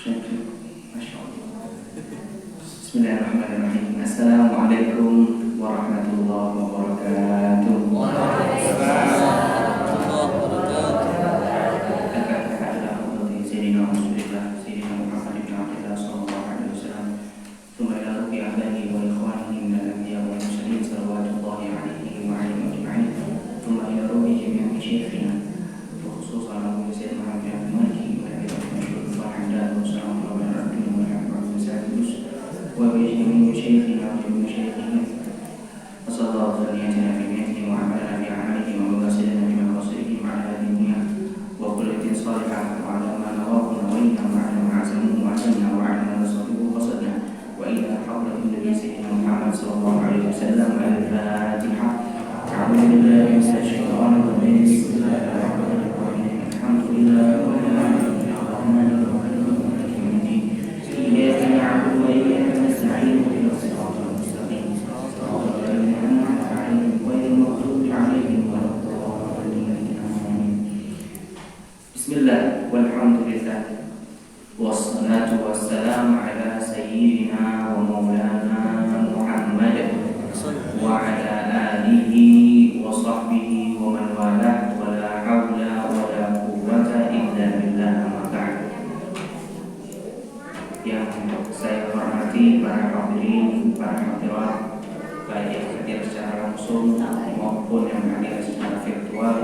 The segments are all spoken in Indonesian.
Masya Allah. Bismillahirrahmanirrahim. Assalamualaikum warahmatullahi wabarakatuh. Bismillah, walhamdulillah, wassalatu wassalamu ala sayyidina wa maulana Muhammad wa ala alihi wa sahbihi wa man walah, wa la hawla wa la quwwata illa billah, amma ba'd. Yang saya hormati para hadirin, para hadirat, baik yang hadir secara langsung maupun yang hadir secara virtual.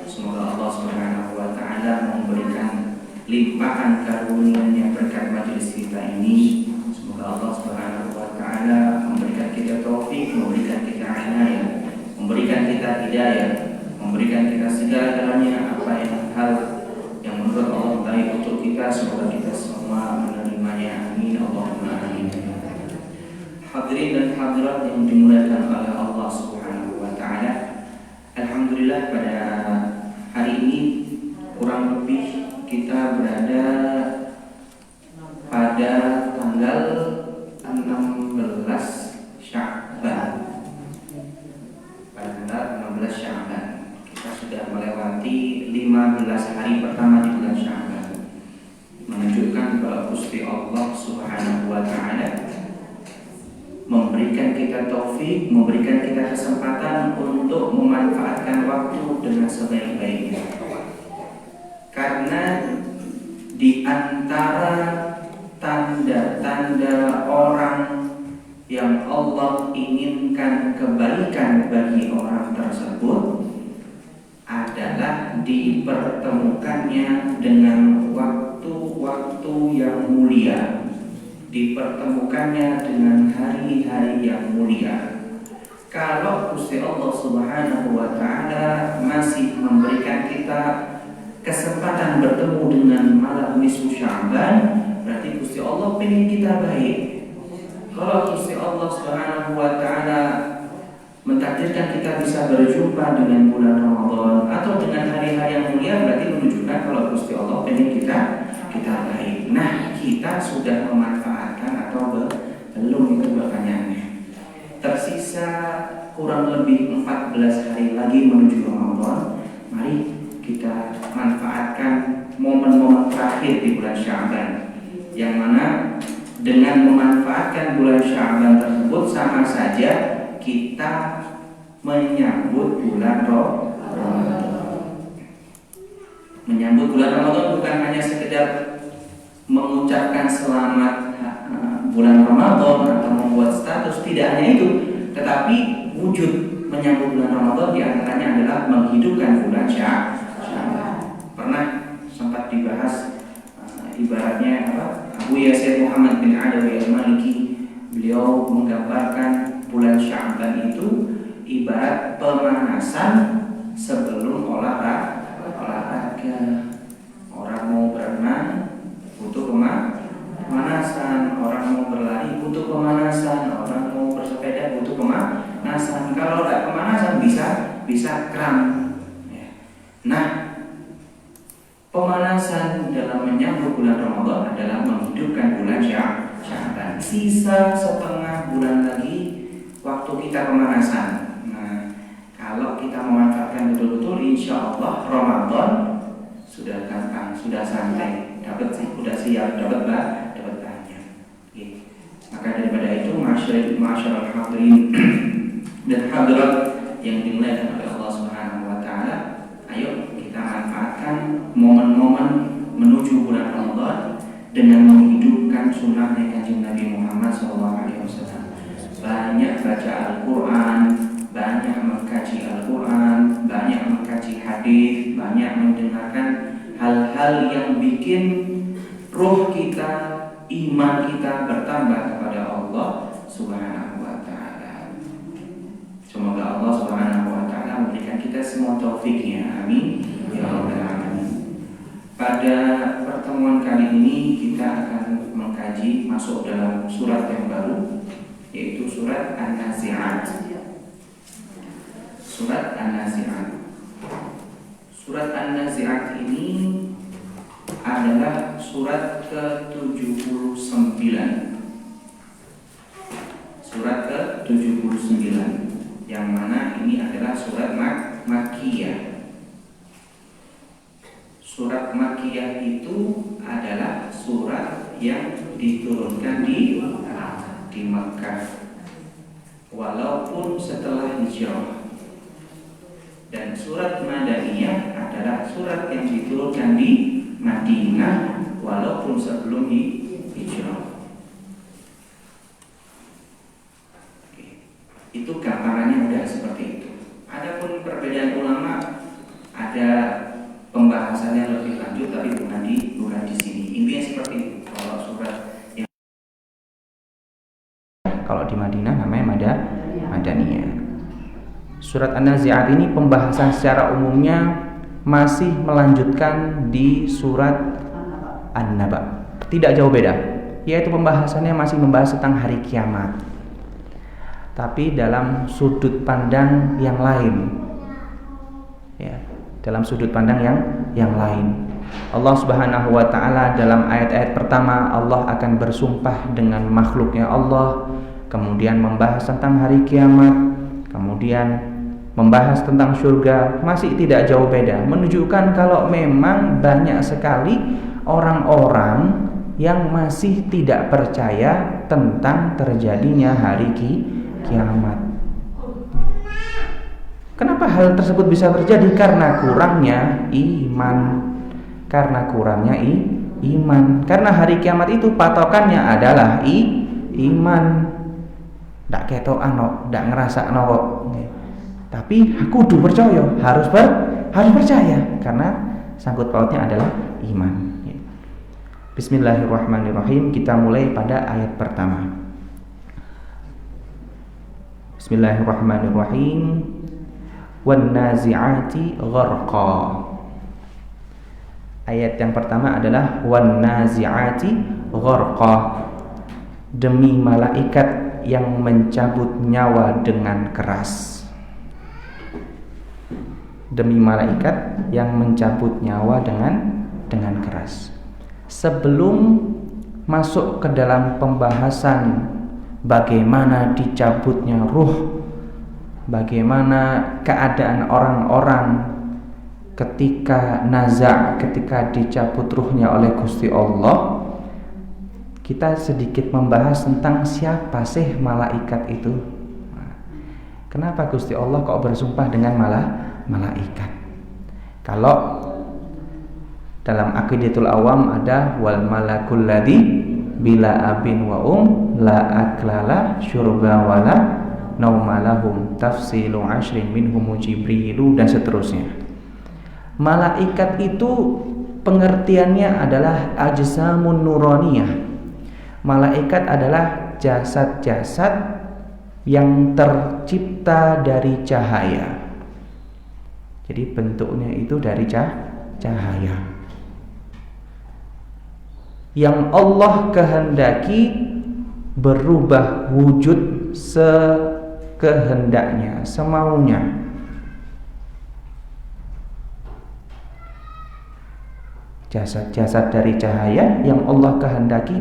Semoga Allah Subhanahu wa Ta'ala memberikan limpahan karunia-Nya berkat majelis kita ini. Semoga Allah Subhanahu wa Ta'ala memberikan kita taufik, memberikan kita inayah, memberikan kita hidayah, memberikan kita segala-galanya apa yang hal yang menurut Allah baik untuk kita. Semoga kita semua menerimanya. Amin Allahumma amin. Hadirin dan hadirat yang dimuliakan oleh Allah Subhanahu wa Ta'ala, alhamdulillah pada hari ini kurang lebih kita berada pada tanggal 16 Sya'ban. Pada tanggal 16 Sya'ban kita sudah melewati 15 hari pertama di bulan Sya'ban, menunjukkan bahwa Gusti Allah Subhanahu wa Ta'ala memberikan kita taufik, memberikan kita kesempatan untuk memanfaatkan waktu dengan sebaik-baiknya. Karena di antara tanda-tanda orang yang Allah inginkan kebaikan bagi orang tersebut adalah dipertemukannya dengan waktu-waktu yang mulia, dipertemukannya dengan hari-hari yang mulia. Kalau Gusti Allah Subhanahu wa Ta'ala masih memberikan kita kesempatan bertemu dengan malam nisfu Sya'ban, berarti Gusti Allah pengen kita baik. Kalau Gusti Allah Subhanahu wa Ta'ala mentakdirkan kita bisa berjumpa dengan bulan Ramadan atau dengan hari-hari yang mulia, berarti menunjukkan kalau Gusti Allah pengen kita baik. Nah, kita sudah memanfaatkan atau belum, itu pertanyaannya. Tersisa kurang lebih 14 hari lagi menuju Ramadan. Mari kita manfaatkan momen-momen terakhir di bulan Sya'ban, yang mana dengan memanfaatkan bulan Sya'ban tersebut sama saja kita menyambut bulan Ramadan. Menyambut bulan Ramadan bukan hanya sekedar mengucapkan selamat bulan Ramadan atau membuat status, tidak hanya itu, tetapi wujud menyambut bulan Ramadan diantaranya adalah menghidupkan bulan Sya'ban. Pernah sempat dibahas ibaratnya Abu Yasir Muhammad bin Adawi al-Maliki, beliau menggambarkan bulan Sya'ban itu ibarat pemanasan sebelum olahraga. Orang mau berenang butuh pemanasan, orang mau berlari butuh pemanasan, orang mau bersepeda butuh pemanasan. Kalau tidak pemanasan bisa kram. Nah, pemanasan dalam menyambut bulan Ramadan adalah menghidupkan bulan Sya'ban. Sisa setengah bulan lagi waktu kita pemanasan. Nah, kalau kita memanfaatkan betul-betul, insya Allah Ramadan sudah gampang, sudah santai. dapat udah siap dapat banyak. Oke. Maka daripada itu masyarakat hadirin dan hadirat yang dimuliakan oleh Allah Subhanahu wa taala, ayo kita manfaatkan momen-momen menuju bulan Ramadan dengan menghidupkan sunnah Kanjeng Nabi Muhammad SAW. Banyak baca Al-Quran, banyak mengkaji Al-Quran, banyak mengkaji hadis, banyak mendengarkan hal-hal yang bikin ruh kita, iman kita bertambah kepada Allah Subhanahu wa taala. Semoga Allah Subhanahu wa taala memberikan kita semua taufiknya. Amin ya rabbal alamin. Pada pertemuan kali ini kita akan mengkaji masuk dalam surat yang baru, yaitu surat An-Nazi'at. Surat An-Nazi'at. Surat An-Nazi'at ini adalah surat ke-79. Surat ke-79 yang mana ini adalah surat Makkiyah. Surat Makkiyah itu adalah surat yang diturunkan di Makkah, walaupun setelah hijrah. Dan surat Madaniyah adalah surat yang diturunkan di Madinah, walaupun sebelum hijrah. Itu gambarannya udah seperti itu. Adapun perbedaan ulama, ada pembahasannya lebih lanjut, tapi bukan di sini. Intinya seperti itu. Kalau di Madinah namanya Madaniyah. Surat An-Nazi'at ini pembahasan secara umumnya masih melanjutkan di surat An-Naba. Tidak jauh beda, yaitu pembahasannya masih membahas tentang hari kiamat, tapi dalam sudut pandang yang lain. Ya, dalam sudut pandang yang lain. Allah Subhanahu wa taala dalam ayat-ayat pertama Allah akan bersumpah dengan makhluknya Allah, kemudian membahas tentang hari kiamat, kemudian membahas tentang surga, masih tidak jauh beda, menunjukkan kalau memang banyak sekali orang-orang yang masih tidak percaya tentang terjadinya hari kiamat. Kenapa hal tersebut bisa terjadi? Karena kurangnya iman. Karena hari kiamat itu patokannya adalah iman. Ndak ketokan kok, ndak ngrasakno kok. Tapi aku kudu percaya, harus percaya karena sangkut pautnya adalah iman. Bismillahirrahmanirrahim. Kita mulai pada ayat pertama. Bismillahirrahmanirrahim. Wan nazi'ati gharqa. Ayat yang pertama adalah wan nazi'ati gharqa. Demi malaikat yang mencabut nyawa dengan keras. Demi malaikat yang mencabut nyawa dengan keras. Sebelum masuk ke dalam pembahasan bagaimana dicabutnya ruh, bagaimana keadaan orang-orang ketika ketika dicabut ruhnya oleh Gusti Allah, kita sedikit membahas tentang siapa sih malaikat itu. Kenapa Gusti Allah kok bersumpah dengan malaikat? Kalau dalam Aqidatul Awam ada wal malakul ladzi bila abin wa la aklala syurba wala naumalahum tafsilu ashrin minhum jibrilu dan seterusnya. Malaikat itu pengertiannya adalah ajsamun nuraniyah. Malaikat adalah jasad-jasad yang tercipta dari cahaya. Jadi bentuknya itu dari cahaya. Yang Allah kehendaki berubah wujud sekehendaknya, semaunya. Jasad-jasad dari cahaya yang Allah kehendaki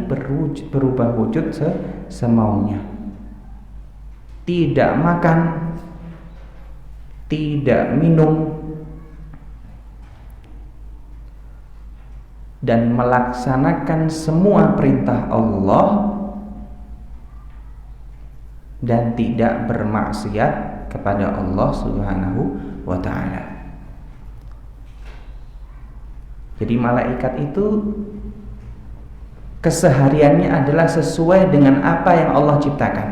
berubah wujud semaunya. Tidak makan, tidak minum, dan melaksanakan semua perintah Allah dan tidak bermaksiat kepada Allah Subhanahu wa ta'ala. Jadi malaikat itu kesehariannya adalah sesuai dengan apa yang Allah ciptakan.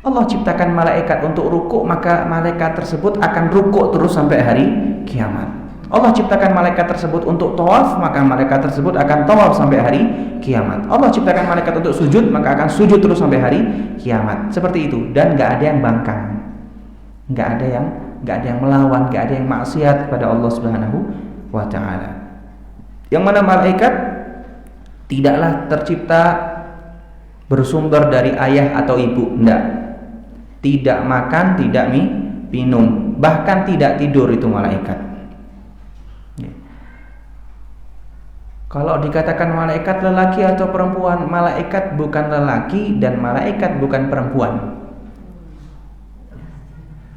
Allah ciptakan malaikat untuk rukuk, maka malaikat tersebut akan rukuk terus sampai hari kiamat. Allah ciptakan malaikat tersebut untuk tawaf, maka malaikat tersebut akan tawaf sampai hari kiamat. Allah ciptakan malaikat untuk sujud, maka akan sujud terus sampai hari kiamat. Seperti itu, dan nggak ada yang bangkang, nggak ada yang melawan, nggak ada yang maksiat kepada Allah Subhanahu wa ta'ala. Yang mana malaikat tidaklah tercipta bersumber dari ayah atau ibu, enggak. Tidak makan, tidak minum, bahkan tidak tidur itu malaikat. Kalau dikatakan malaikat lelaki atau perempuan, malaikat bukan lelaki dan malaikat bukan perempuan.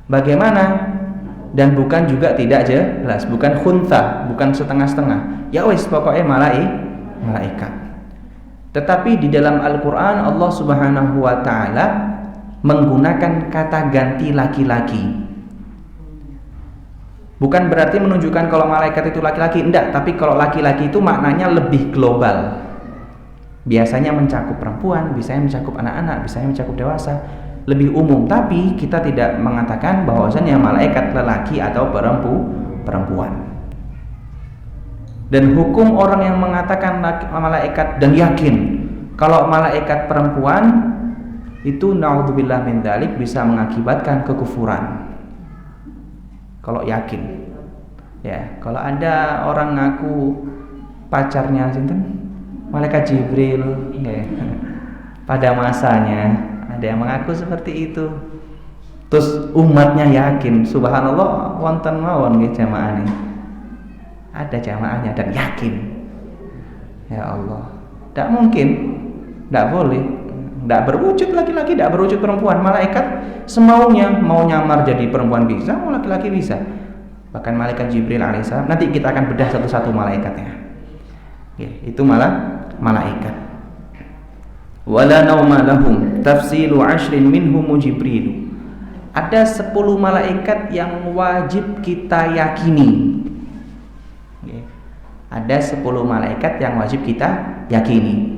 Bagaimana? Dan bukan juga tidak jelas, bukan khuntha, bukan setengah-setengah. Ya wis, pokoknya malaikat. Tetapi di dalam Al-Quran Allah Subhanahu wa ta'ala menggunakan kata ganti laki-laki. Bukan berarti menunjukkan kalau malaikat itu laki-laki, enggak. Tapi kalau laki-laki itu maknanya lebih global. Biasanya mencakup perempuan, biasanya mencakup anak-anak, biasanya mencakup dewasa, lebih umum. Tapi kita tidak mengatakan bahwasanya malaikat lelaki atau perempuan. Dan hukum orang yang mengatakan malaikat dan yakin kalau malaikat perempuan itu naudzubillah min dzalik bisa mengakibatkan kekufuran. Kalau yakin, ya, kalau ada orang ngaku pacarnya sinten malaikat Jibril, ya, pada masanya ada yang mengaku seperti itu. Terus umatnya yakin, subhanallah, wonten mawon nggih jamaah nih. Ada jamaahnya dan yakin. Ya Allah, tidak mungkin, tidak boleh. Tidak berwujud laki-laki, tidak berwujud perempuan. Malaikat semaunya, mau nyamar jadi perempuan bisa, mau laki-laki bisa. Bahkan malaikat Jibril alaihissalam, nanti kita akan bedah satu-satu malaikatnya. Ya, itu malaikat. Wala nauma lahum tafsilu 'ashrin minhum Jibril. Ada 10 malaikat yang wajib kita yakini. Ada 10 malaikat yang wajib kita yakini.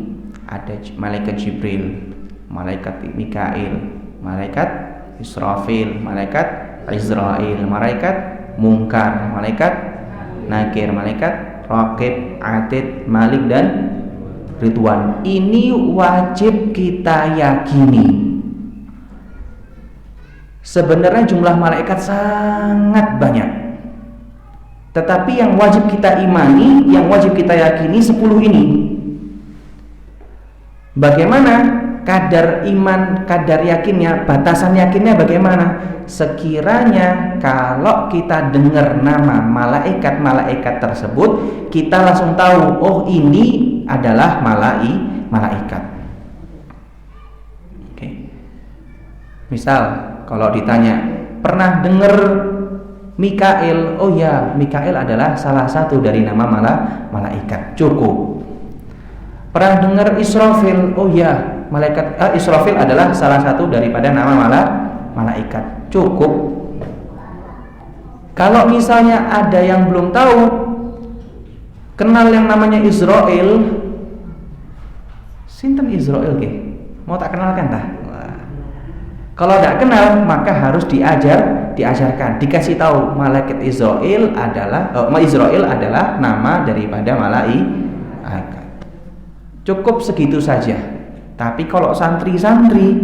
Ada malaikat Jibril, malaikat Mikail, malaikat Israfil, malaikat Israel, malaikat Munkar, malaikat Nakir, malaikat Raqib, Atid, Malik dan Ridwan. Ini wajib kita yakini. Sebenarnya jumlah malaikat sangat banyak, tetapi yang wajib kita imani, yang wajib kita yakini 10 ini. Bagaimana kadar iman, kadar yakinnya, batasan yakinnya bagaimana? Sekiranya kalau kita dengar nama malaikat tersebut, kita langsung tahu, oh ini adalah malaikat. Oke. Misal kalau ditanya, pernah dengar Mikail? Oh ya, Mikail adalah salah satu dari nama malaikat. Cukup. Pernah dengar Israfil? Oh ya, Israfil adalah salah satu daripada nama malaikat. Cukup. Kalau misalnya ada yang belum tahu, kenal yang namanya Israel, sinten Israel ke? Mau tak kenalkan tah? Kalau tidak kenal, maka harus diajarkan, dikasih tahu malaikat Israel adalah nama daripada malaikat. Cukup segitu saja. Tapi kalau santri-santri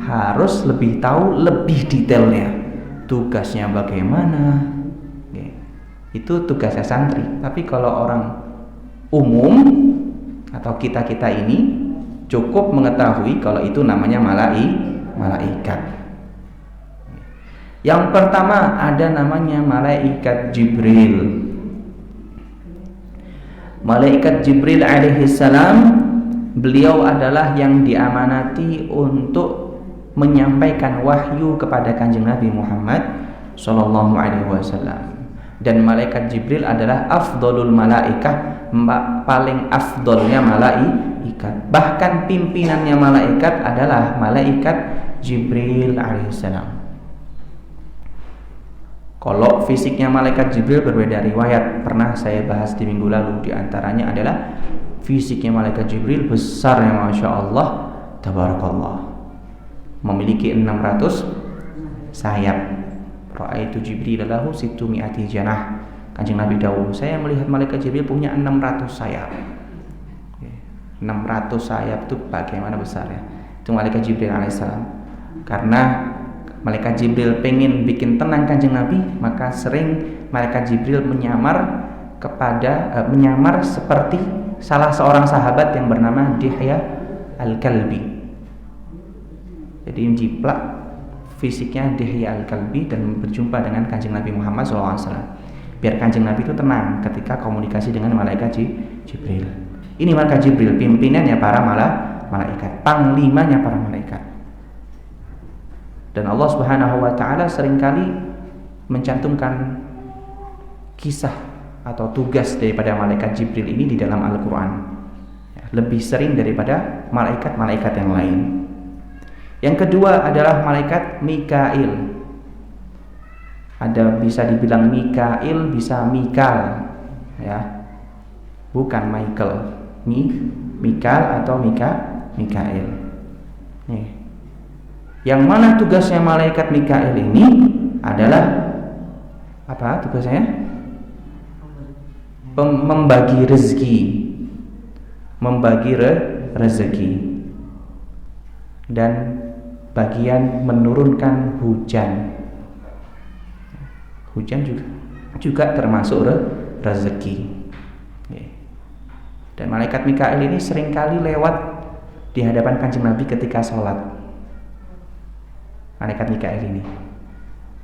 harus lebih tahu lebih detailnya. Tugasnya bagaimana? Itu tugasnya santri. Tapi kalau orang umum atau kita-kita ini cukup mengetahui kalau itu namanya malaikat. Yang pertama ada namanya malaikat Jibril. Malaikat Jibril alaihissalam, beliau adalah yang diamanati untuk menyampaikan wahyu kepada Kanjeng Nabi Muhammad sallallahu alaihi wasallam. Dan malaikat Jibril adalah afdolul malaikah, paling afdolnya malaikat. Bahkan pimpinannya malaikat adalah malaikat Jibril alaihissalam. Kalau fisiknya malaikat Jibril berbeda riwayat, pernah saya bahas di minggu lalu. Di antaranya adalah fisiknya malaikat Jibril besar, ya Masya Allah, tabarakallah, memiliki 600 sayap. Ra'aitu Jibril lahu situ mi'ati janah. Kanjeng Nabi dawuh, saya melihat malaikat Jibril punya 600 sayap. 600 sayap itu bagaimana besarnya? Itu malaikat Jibril alaihissalam. Karena malaikat Jibril pengen bikin tenang Kanjeng Nabi, maka sering malaikat Jibril menyamar seperti salah seorang sahabat yang bernama Dihya al-Kalbi. Jadi menjiplak fisiknya Dihya al-Kalbi dan berjumpa dengan Kanjeng Nabi Muhammad SAW, biar Kanjeng Nabi itu tenang ketika komunikasi dengan malaikat Jibril. Ini malaikat Jibril, pimpinannya para malaikat, panglimanya para malaikat. Dan Allah Subhanahu wa taala seringkali mencantumkan kisah atau tugas daripada malaikat Jibril ini di dalam Al-Qur'an. Lebih sering daripada malaikat-malaikat yang lain. Yang kedua adalah malaikat Mikail. Ada bisa dibilang Mikail, bisa Mikal, ya. Bukan Michael. Mikal atau Mikail. Nih. Yang mana tugasnya malaikat Mikail ini adalah apa tugasnya? Membagi rezeki. Membagi rezeki. Dan bagian menurunkan hujan. Hujan juga termasuk rezeki. Dan malaikat Mikail ini seringkali lewat di hadapan Kanjeng Nabi ketika sholat. Malaikat Mikail ini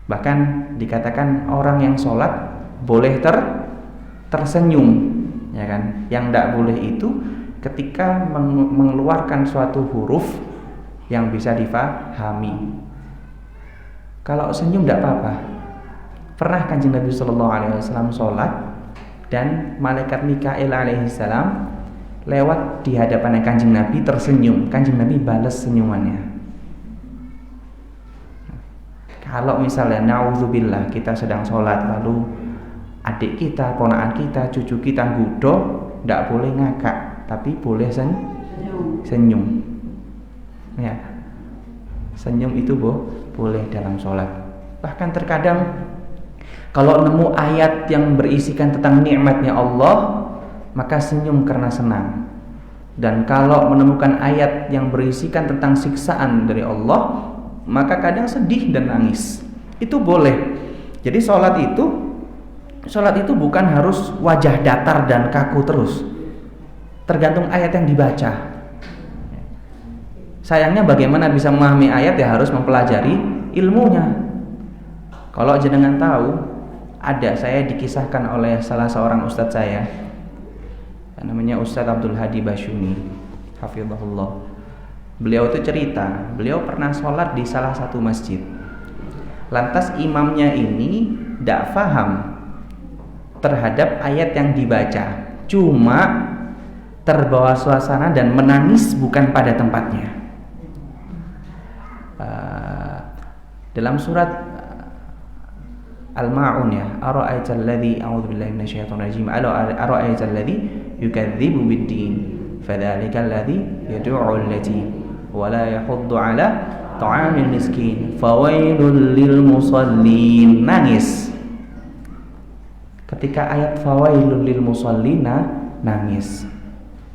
bahkan dikatakan orang yang sholat boleh tersenyum, ya kan? Yang tidak boleh itu ketika mengeluarkan suatu huruf yang bisa difahami. Kalau senyum tidak apa-apa. Pernah Kanjeng Nabi SAW sholat dan malaikat Mikail alaihissalam lewat di hadapan Kanjeng Nabi tersenyum. Kanjeng Nabi balas senyumannya. Kalau misalnya na'udzubillah kita sedang sholat lalu adik kita, ponakan kita, cucu kita gudo, tidak boleh ngakak, tapi boleh senyum. Ya, senyum itu boleh dalam sholat. Bahkan terkadang kalau nemu ayat yang berisikan tentang nikmatnya Allah, maka senyum karena senang. Dan kalau menemukan ayat yang berisikan tentang siksaan dari Allah, maka kadang sedih dan nangis. Itu boleh. Jadi sholat itu bukan harus wajah datar dan kaku terus. Tergantung ayat yang dibaca. Sayangnya bagaimana bisa memahami ayat, ya harus mempelajari ilmunya. Kalau jenengan tahu, saya dikisahkan oleh salah seorang ustadz saya, namanya Ustadz Abdul Hadi Basyuni, hafizahullah. Beliau itu cerita, beliau pernah sholat di salah satu masjid. Lantas imamnya ini tidak paham terhadap ayat yang dibaca, cuma terbawa suasana dan menangis bukan pada tempatnya. Dalam surat Al-Ma'un, ya, ara'aital ladzi a'udzu billahi minasyaitonir rajim, ara'aital ladzi yukadzibu bid-din fadzalikal ladzi yad'u'ul yatim wala yahuddu ala ta'amil miskin fawailul lil musallin. Nangis ketika ayat fawailul lil musallina, nangis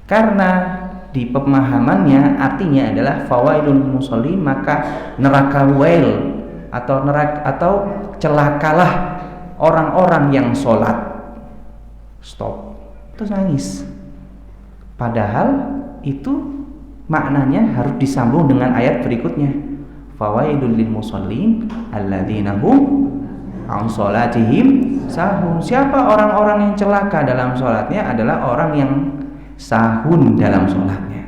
karena di pemahamannya artinya adalah fawailul musallin, maka neraka wail atau celakalah orang-orang yang sholat. Stop, terus nangis. Padahal itu maknanya harus disambung dengan ayat berikutnya, fawailul lil musallin alladzina hum an sholatihim sahun. Siapa orang-orang yang celaka dalam sholatnya? Adalah orang yang sahun dalam sholatnya,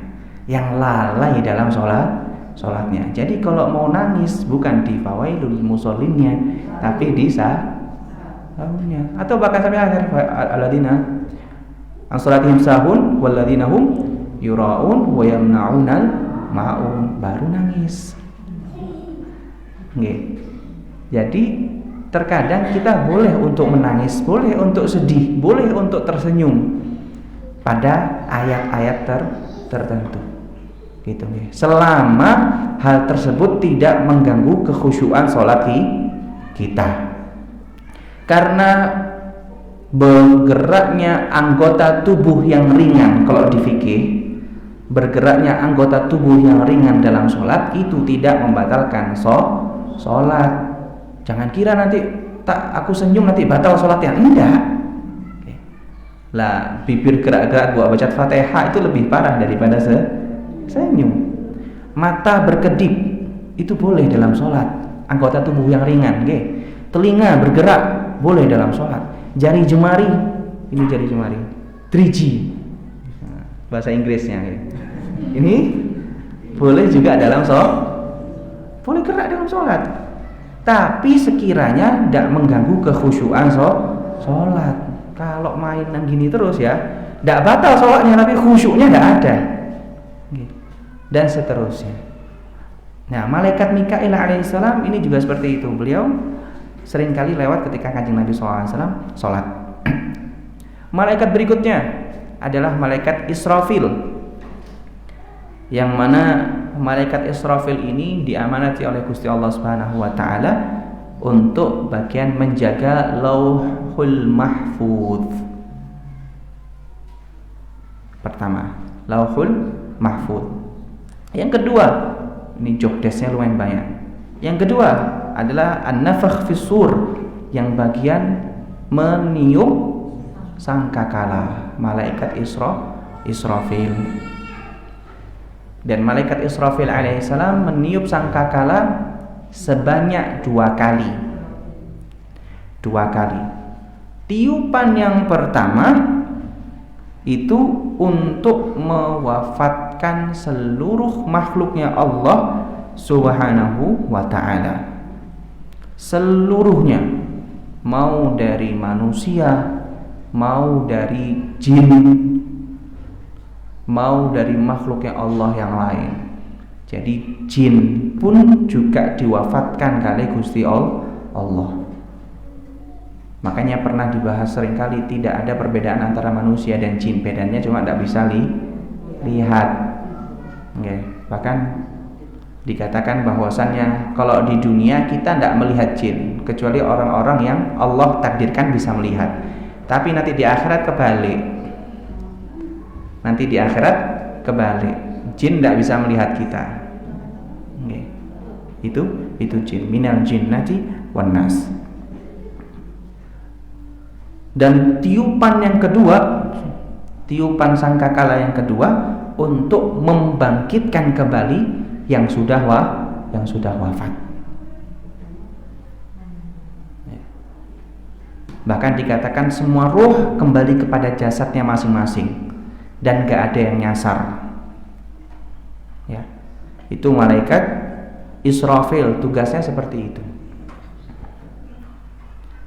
yang lalai dalam sholatnya. Jadi kalau mau nangis bukan di fawailul musallinnya, tapi di sahurnya. Atau bahkan sampai akhir, alladzina an salatihim sahun walladzina hum yuraun wa yamna'unal ma'un, baru nangis. Nggih. Jadi terkadang kita boleh untuk menangis, boleh untuk sedih, boleh untuk tersenyum pada ayat-ayat tertentu. Gitu nggih. Selama hal tersebut tidak mengganggu kekhusyuan salat kita. Karena bergeraknya anggota tubuh yang ringan, kalau di fikih, bergeraknya anggota tubuh yang ringan dalam sholat itu tidak membatalkan sholat. Jangan kira nanti aku senyum nanti batal sholatnya, enggak. Lah, bibir gerak-gerak buat baca Fatihah itu lebih parah daripada senyum. Mata berkedip itu boleh dalam sholat, anggota tubuh yang ringan. Telinga bergerak boleh dalam sholat. Jari jemari, ini jari jemari, 3G bahasa Inggrisnya. Ini boleh juga dalam sholat, boleh gerak dalam sholat. Tapi sekiranya tidak mengganggu kekhusyuan sholat. Kalau mainan gini terus ya, tidak batal sholatnya, tapi khusyuknya tidak ada. Dan seterusnya. Nah, malaikat Mikail alaihissalam ini juga seperti itu. Beliau seringkali lewat ketika Kanjeng Nabi SAW sholat. Malaikat berikutnya adalah malaikat Israfil, yang mana malaikat Israfil ini diamanati oleh Gusti Allah Subhanahu wa taala untuk bagian menjaga Lauhul Mahfuz. Pertama, Lauhul Mahfuz. Yang kedua, ini job desk-nya lumayan banyak. Yang kedua adalah an-nafakh fis-sur, yang bagian meniup sangkakala, malaikat Israfil. Dan malaikat Israfil alaihissalam meniup sangkakala sebanyak 2 kali. 2 kali. Tiupan yang pertama itu untuk mewafatkan seluruh makhluknya Allah Subhanahu wa ta'ala, seluruhnya, mau dari manusia, mau dari jin, mau dari makhluknya Allah yang lain. Jadi jin pun juga diwafatkan kali Gusti Allah. Makanya pernah dibahas seringkali, tidak ada perbedaan antara manusia dan jin. Bedanya cuma tidak bisa lihat. Bahkan dikatakan bahwasannya kalau di dunia kita tidak melihat jin, kecuali orang-orang yang Allah takdirkan bisa melihat. Tapi nanti di akhirat kebalik. Jin tidak bisa melihat kita. Itu jin, minal jinnati wan nas. Dan tiupan yang kedua, tiupan sangkakala yang kedua untuk membangkitkan kembali yang sudah wafat. Bahkan dikatakan semua ruh kembali kepada jasadnya masing-masing dan gak ada yang nyasar. Ya, itu malaikat Israfil, tugasnya seperti itu.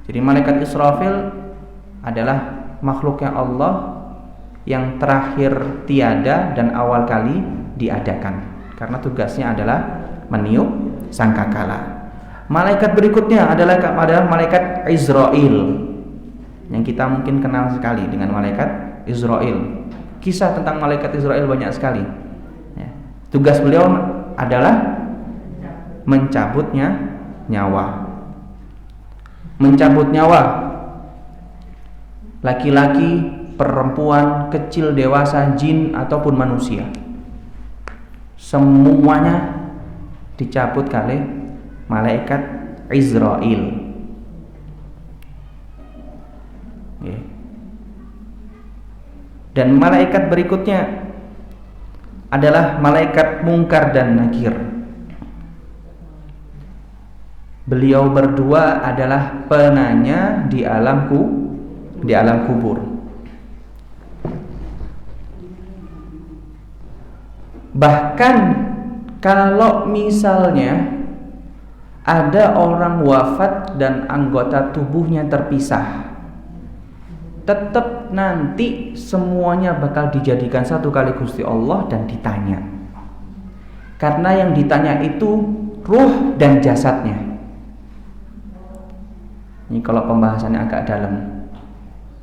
Jadi malaikat Israfil adalah makhluknya Allah yang terakhir tiada dan awal kali diadakan, karena tugasnya adalah meniup sangkakala. Malaikat berikutnya adalah malaikat Israil, yang kita mungkin kenal sekali dengan malaikat Israil. Kisah tentang malaikat Israil banyak sekali. Tugas beliau adalah mencabutnya nyawa. Mencabut nyawa laki-laki, perempuan, kecil, dewasa, jin ataupun manusia. Semuanya dicabut oleh malaikat Israil. Dan malaikat berikutnya adalah malaikat Munkar dan Nakir. Beliau berdua adalah penanya di alam kubur. Bahkan kalau misalnya ada orang wafat dan anggota tubuhnya terpisah, tetap nanti semuanya bakal dijadikan satu kali Gusti Allah dan ditanya. Karena yang ditanya itu ruh dan jasadnya. Ini kalau pembahasannya agak dalam.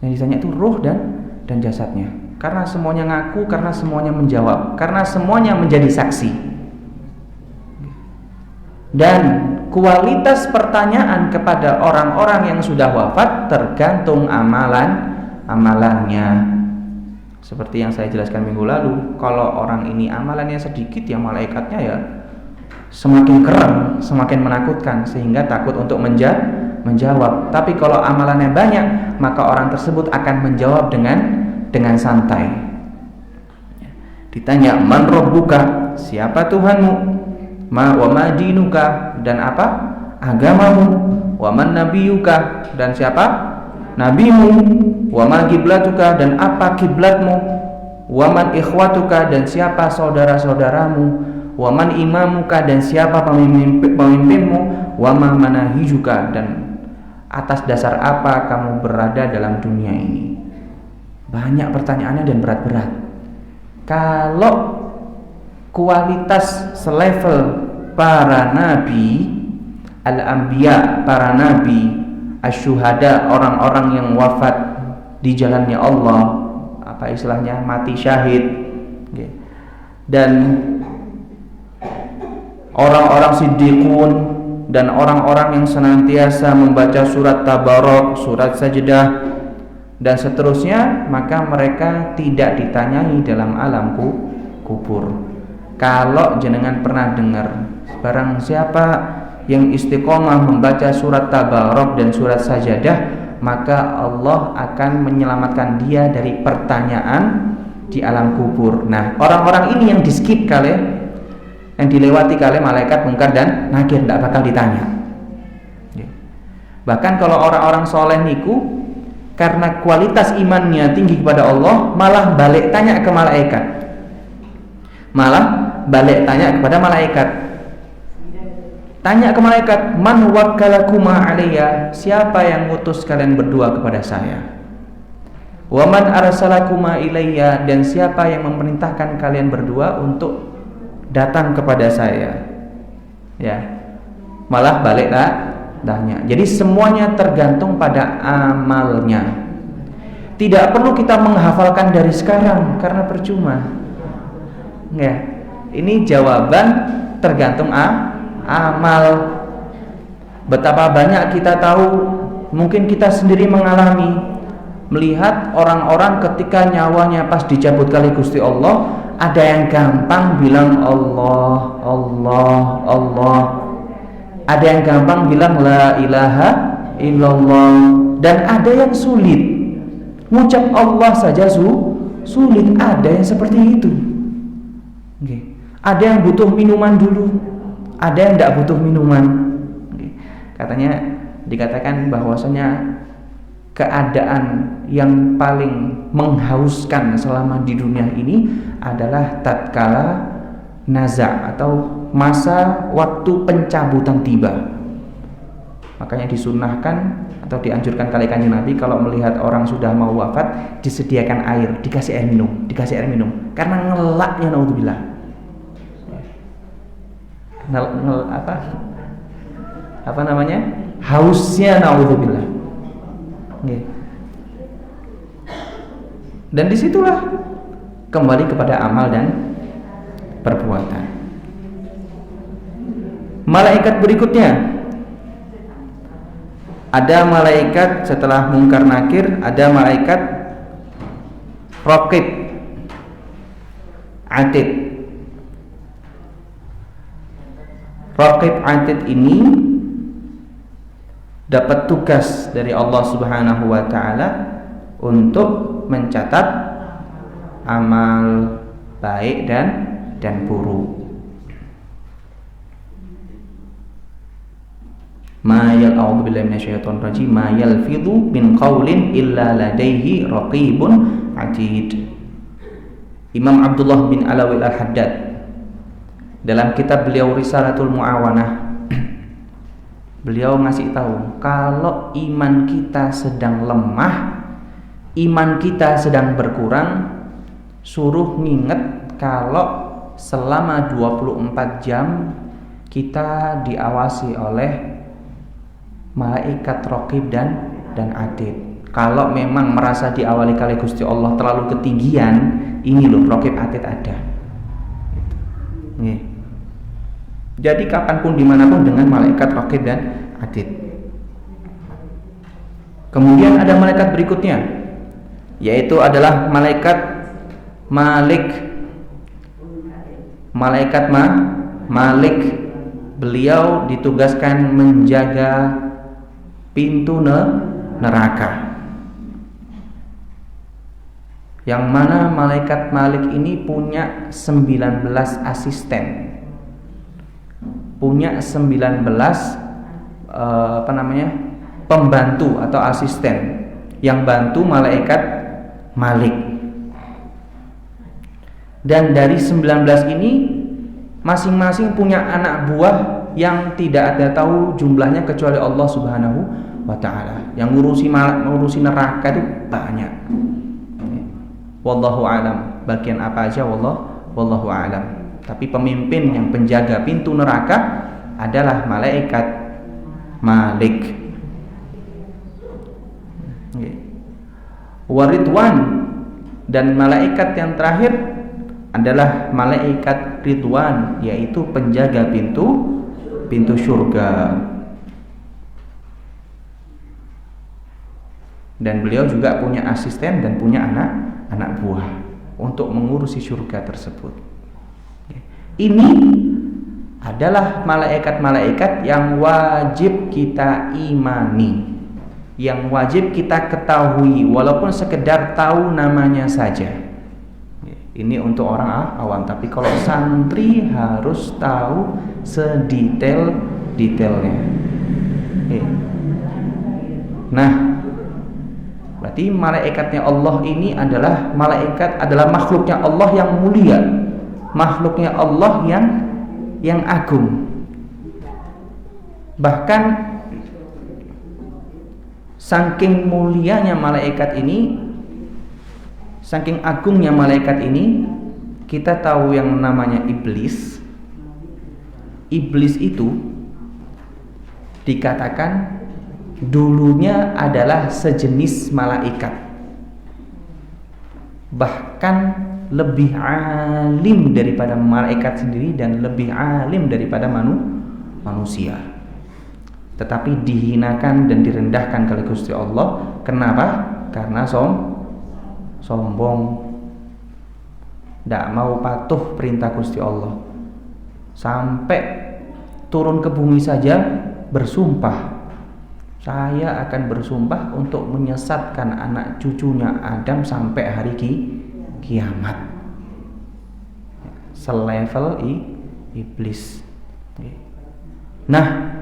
Yang ditanya itu ruh dan jasadnya. Karena semuanya ngaku, karena semuanya menjawab, karena semuanya menjadi saksi. Dan kualitas pertanyaan kepada orang-orang yang sudah wafat tergantung amalannya. Seperti yang saya jelaskan minggu lalu, kalau orang ini amalannya sedikit, ya malaikatnya ya semakin keren, semakin menakutkan, sehingga takut untuk menjawab. Tapi kalau amalannya banyak, maka orang tersebut akan menjawab dengan santai. Ditanya, man rabbuka, siapa Tuhanmu? Wa ma dinuka, dan apa agamamu? Wa man nabiyuka, dan siapa nabimu? Wa ma kiblatuka, dan apa kiblatmu? Wa man ikhwatuka, dan siapa saudara-saudaramu? Wa man imamuka, dan siapa pemimpinmu? Wa ma manahijuka, dan atas dasar apa kamu berada dalam dunia ini? Banyak pertanyaannya dan berat-berat. Kalau kualitas selevel para nabi, al-anbiya, para nabi, asyuhada, orang-orang yang wafat di jalannya Allah, apa istilahnya, mati syahid, dan orang-orang siddiqun, dan orang-orang yang senantiasa membaca surat Tabarok, surat Sajdah, dan seterusnya, maka mereka tidak ditanyai dalam alam kubur. Kalau jenengan pernah dengar, barang siapa yang istiqomah membaca surat Tabarok dan surat Sajdah, maka Allah akan menyelamatkan dia dari pertanyaan di alam kubur. Nah, orang-orang ini yang di-skip kali, yang dilewati kali malaikat Munkar dan Nakir, tidak bakal ditanya. Bahkan kalau orang-orang soleh niku, karena kualitas imannya tinggi kepada Allah, malah balik tanya ke malaikat. Tanya ke malaikat, man wakkalakuma alayya, siapa yang ngutus kalian berdua kepada saya? Wa man arsalakuma ilayya, dan siapa yang memerintahkan kalian berdua untuk datang kepada saya? Ya, malah balik tanya. Jadi semuanya tergantung pada amalnya. Tidak perlu kita menghafalkan dari sekarang karena percuma. Ya, ini jawaban tergantung amal. Betapa banyak kita tahu, mungkin kita sendiri mengalami, melihat orang-orang ketika nyawanya pas dicabut kali Gusti Allah, ada yang gampang bilang Allah, Allah, Allah. Ada yang gampang bilang la ilaha illallah, dan ada yang sulit. Ngucap Allah saja sulit, ada yang seperti itu. Okay. Ada yang butuh minuman dulu, ada yang tidak butuh minuman. Okay. Katanya, dikatakan bahwasanya keadaan yang paling menghauskan selama di dunia ini adalah tatkala naza, atau masa waktu pencabutan tiba. Makanya disunahkan atau dianjurkan kali Kanjeng Nabi, kalau melihat orang sudah mau wafat, disediakan air, dikasih air minum, karena ngelaknya, naudzubillah, apa namanya, hausnya, naudzubillah. Dan disitulah kembali kepada amal dan perbuatan. Malaikat berikutnya, ada malaikat setelah Munkar Nakir, ada malaikat Raqib Atid. Raqib Atid ini dapat tugas dari Allah Subhanahu wa taala untuk mencatat amal baik dan buruk. Ma yal'udzu billahi minasyaitonir rajim, ma yalfidhu min qaulin illa ladaihi raqibun atid. Imam Abdullah bin Alawi al-Haddad dalam kitab beliau Risalatul Muawanah beliau ngasih tahu kalau iman kita sedang lemah, iman kita sedang berkurang, suruh nginget kalau selama 24 jam kita diawasi oleh malaikat raqib dan atid. Kalau memang merasa diawali kali Gusti Allah terlalu ketinggian, ini loh raqib atid ada. Nih. Jadi kapanpun dimanapun dengan malaikat raqib dan atid. Kemudian ada malaikat berikutnya, yaitu adalah malaikat Malik. Malaikat Malik, beliau ditugaskan menjaga pintu neraka. Yang mana malaikat Malik ini punya 19 asisten. Punya 19 pembantu atau asisten yang bantu malaikat Malik. Dan dari 19 ini masing-masing punya anak buah yang tidak ada tahu jumlahnya kecuali Allah Subhanahu wa taala. Yang ngurusi neraka itu banyak. Wallahu alam. Bagian apa aja wallahu alam. Tapi pemimpin yang penjaga pintu neraka adalah malaikat Malik. Waridwan, dan malaikat yang terakhir adalah malaikat Ridwan, yaitu penjaga pintu surga. Dan beliau juga punya asisten dan punya anak buah untuk mengurusi surga tersebut. Ini adalah malaikat-malaikat yang wajib kita imani, yang wajib kita ketahui walaupun sekedar tahu namanya saja. Ini untuk orang awam, tapi kalau santri harus tahu sedetail-detailnya. Nah, berarti malaikatnya Allah ini adalah makhluknya Allah yang mulia, makhluknya Allah yang agung. Bahkan saking mulianya malaikat ini, saking agungnya malaikat ini, kita tahu yang namanya iblis. Iblis itu dikatakan dulunya adalah sejenis malaikat, bahkan lebih alim daripada malaikat sendiri dan lebih alim daripada manusia. Tetapi dihinakan dan direndahkan oleh Gusti Allah. Kenapa? Karena sombong, tidak mau patuh perintah Gusti Allah, sampai turun ke bumi saja bersumpah, saya akan bersumpah untuk menyesatkan anak cucunya Adam sampai hari kiamat. Selevel iblis. Nah,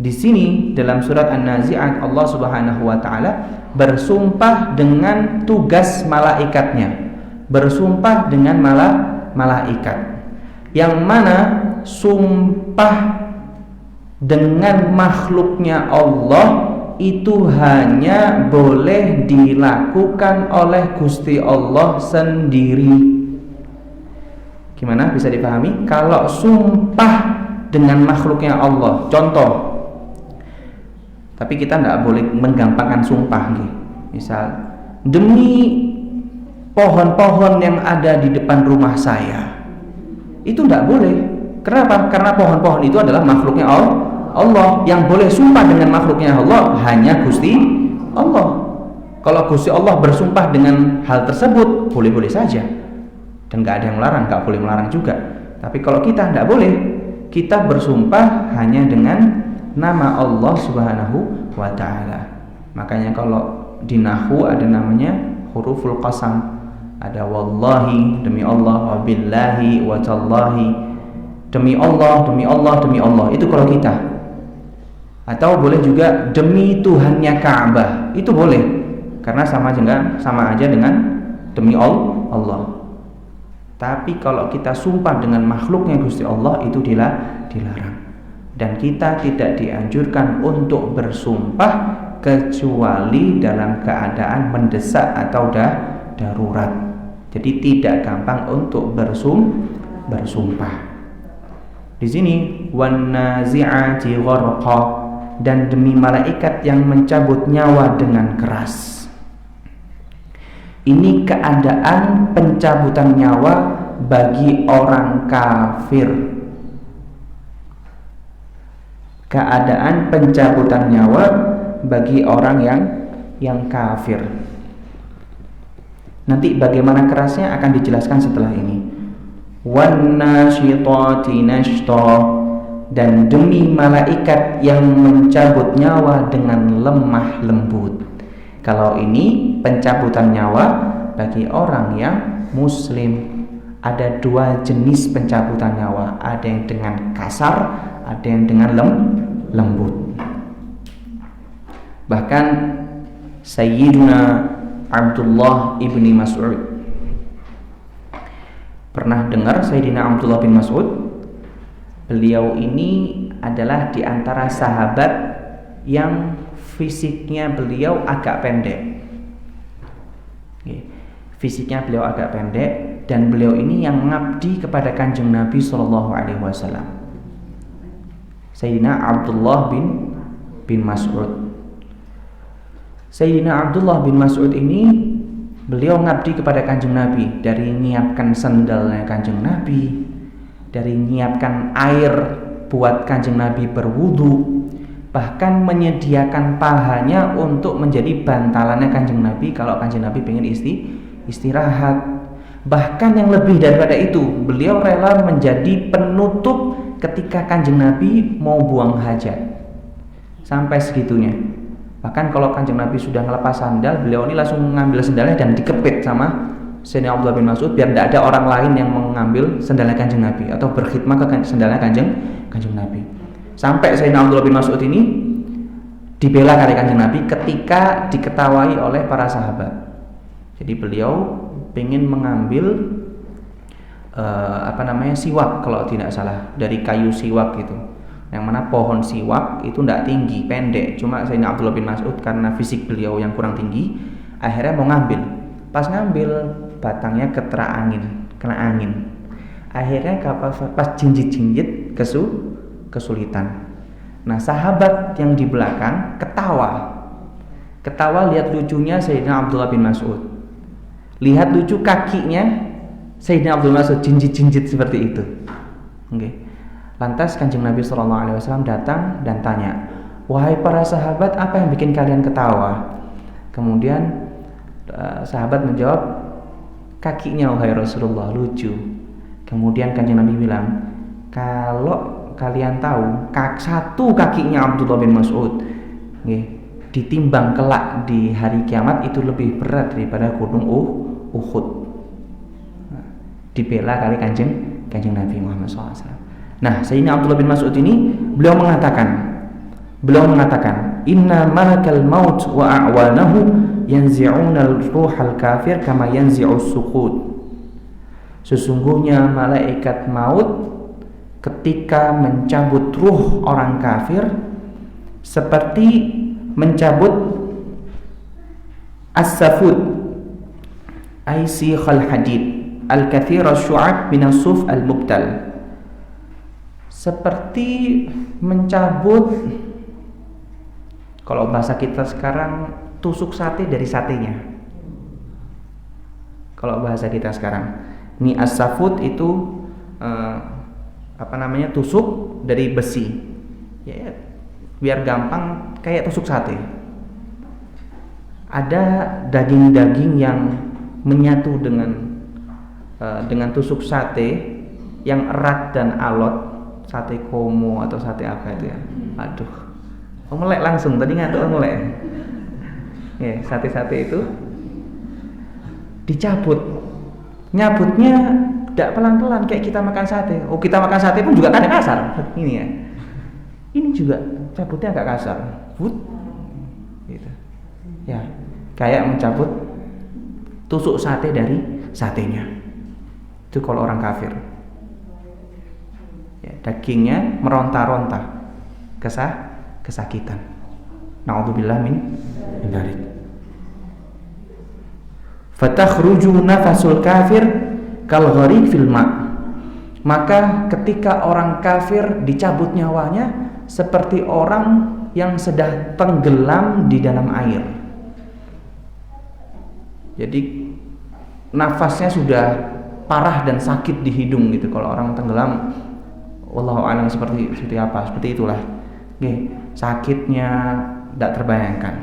di sini dalam surat An-Nazi'at Allah Subhanahu wa taala bersumpah dengan tugas malaikatnya, bersumpah dengan malaikat, yang mana sumpah dengan makhluknya Allah itu hanya boleh dilakukan oleh Gusti Allah sendiri. Gimana bisa dipahami? Kalau sumpah dengan makhluknya Allah, contoh, tapi kita tidak boleh menggampangkan sumpah. Misal, demi pohon-pohon yang ada di depan rumah saya, itu tidak boleh. Kenapa? Karena pohon-pohon itu adalah makhluknya Allah. Yang boleh sumpah dengan makhluknya Allah hanya Gusti Allah. Kalau Gusti Allah bersumpah dengan hal tersebut, boleh-boleh saja, dan nggak ada yang melarang, nggak boleh melarang juga. Tapi kalau kita tidak boleh, kita bersumpah hanya dengan nama Allah Subhanahu wa ta'ala. Makanya kalau di nahwu ada namanya huruful qasam. Ada wallahi, demi Allah, wabillahi, wa tallahi, demi Allah, demi Allah, demi Allah. Itu kalau kita. Atau boleh juga demi Tuhannya Ka'bah. Itu boleh. Karena sama aja dengan demi Allah. Tapi kalau kita sumpah dengan makhluknya Gusti Allah, itu dilarang. Dan kita tidak dianjurkan untuk bersumpah kecuali dalam keadaan mendesak atau darurat. Jadi tidak gampang untuk bersumpah. Di sini wan nazi'ati gharqa, dan demi malaikat yang mencabut nyawa dengan keras. Ini keadaan pencabutan nyawa bagi orang kafir. Keadaan pencabutan nyawa bagi orang yang kafir. Nanti bagaimana kerasnya akan dijelaskan setelah ini. Wan nasyitati nashta, dan demi malaikat yang mencabut nyawa dengan lemah lembut. Kalau ini pencabutan nyawa bagi orang yang muslim. Ada dua jenis pencabutan nyawa, ada yang dengan kasar, ada yang dengan lembut. Bahkan Sayyiduna Abdullah ibni Mas'ud, pernah dengar Sayyidina Abdullah bin Mas'ud? Beliau ini adalah di antara sahabat yang fisiknya beliau agak pendek. Fisiknya beliau agak pendek, dan beliau ini yang mengabdi kepada Kanjeng Nabi SAW. Sayyidina Abdullah bin Mas'ud. Sayyidina Abdullah bin Mas'ud ini beliau mengabdi kepada Kanjeng Nabi, dari menyiapkan sendalnya Kanjeng Nabi, dari menyiapkan air buat Kanjeng Nabi berwudu, bahkan menyediakan pahanya untuk menjadi bantalannya Kanjeng Nabi kalau Kanjeng Nabi pengen istirahat. Bahkan yang lebih daripada itu, beliau rela menjadi penutup ketika Kanjeng Nabi mau buang hajat. Sampai segitunya. Bahkan kalau Kanjeng Nabi sudah ngelepas sandal, beliau ini langsung mengambil sandalnya dan dikepit sama Sayyidina Abdullah bin Mas'ud, biar tidak ada orang lain yang mengambil sandalnya Kanjeng Nabi atau berkhidmat ke sandalnya Kanjeng Nabi. Sampai Sayyidina Abdullah bin Mas'ud ini dibela oleh Kanjeng Nabi ketika diketawai oleh para sahabat. Jadi beliau ingin mengambil siwak kalau tidak salah, dari kayu siwak gitu. Yang mana pohon siwak itu tidak tinggi, pendek. Cuma Sayyidina Abdullah bin Mas'ud karena fisik beliau yang kurang tinggi, akhirnya mau ngambil. Pas ngambil, batangnya kena angin. Akhirnya pas jinjit kesulitan. Nah, sahabat yang di belakang ketawa lihat lucunya Sayyidina Abdullah bin Mas'ud. Lihat lucu kakinya Sayyidina Abdullah bin Mas'ud jinjit seperti itu. Okay. Lantas Kanjeng Nabi SAW datang dan tanya, "Wahai para sahabat, apa yang bikin kalian ketawa?" Kemudian sahabat menjawab, "Kakinya wahai Rasulullah, lucu." Kemudian Kanjeng Nabi bilang, "Kalau kalian tahu, satu kakinya Abdullah bin Mas'ud ditimbang kelak di hari kiamat itu lebih berat daripada gunung Uhud." Dibela kali Kanjeng Nabi Muhammad SAW. Nah, Sayyidina Abdullah bin Mas'ud ini beliau mengatakan, "Inna malakal maut wa a'wanahu yanzi'una al-ruhal kafir kama yanzi'us suqud." Sesungguhnya malaikat maut ketika mencabut ruh orang kafir seperti mencabut as-safud ay sikhal hadid al-kathir as-syu'ab min as-suf al-mubtal, seperti mencabut, kalau bahasa kita sekarang, tusuk sate dari satenya. Kalau bahasa kita sekarang, ini as-safud itu tusuk dari besi, ya, biar gampang kayak tusuk sate. Ada daging-daging yang menyatu dengan tusuk sate yang erat dan alot, sate komo atau sate apa itu ya. Aduh, melek langsung tadi ngantuk melek. Ya, sate-sate itu dicabut. Nyabutnya tidak pelan-pelan kayak kita makan sate. Oh, kita makan sate pun juga kan kasar. Ini ya. Ini juga cabutnya agak kasar. Gitu. Ya, kayak mencabut tusuk sate dari satenya. Itu kalau orang kafir. Ya, dagingnya meronta-ronta. kesakitan. Na'udzubillah min dzalik. Fatakhruju nafasul kafir kal gharik fil ma'. Maka ketika orang kafir dicabut nyawanya seperti orang yang sedang tenggelam di dalam air. Jadi nafasnya sudah parah dan sakit di hidung gitu. Kalau orang tenggelam, wallahu a'lam seperti apa? Seperti itulah. Oke, sakitnya tidak terbayangkan.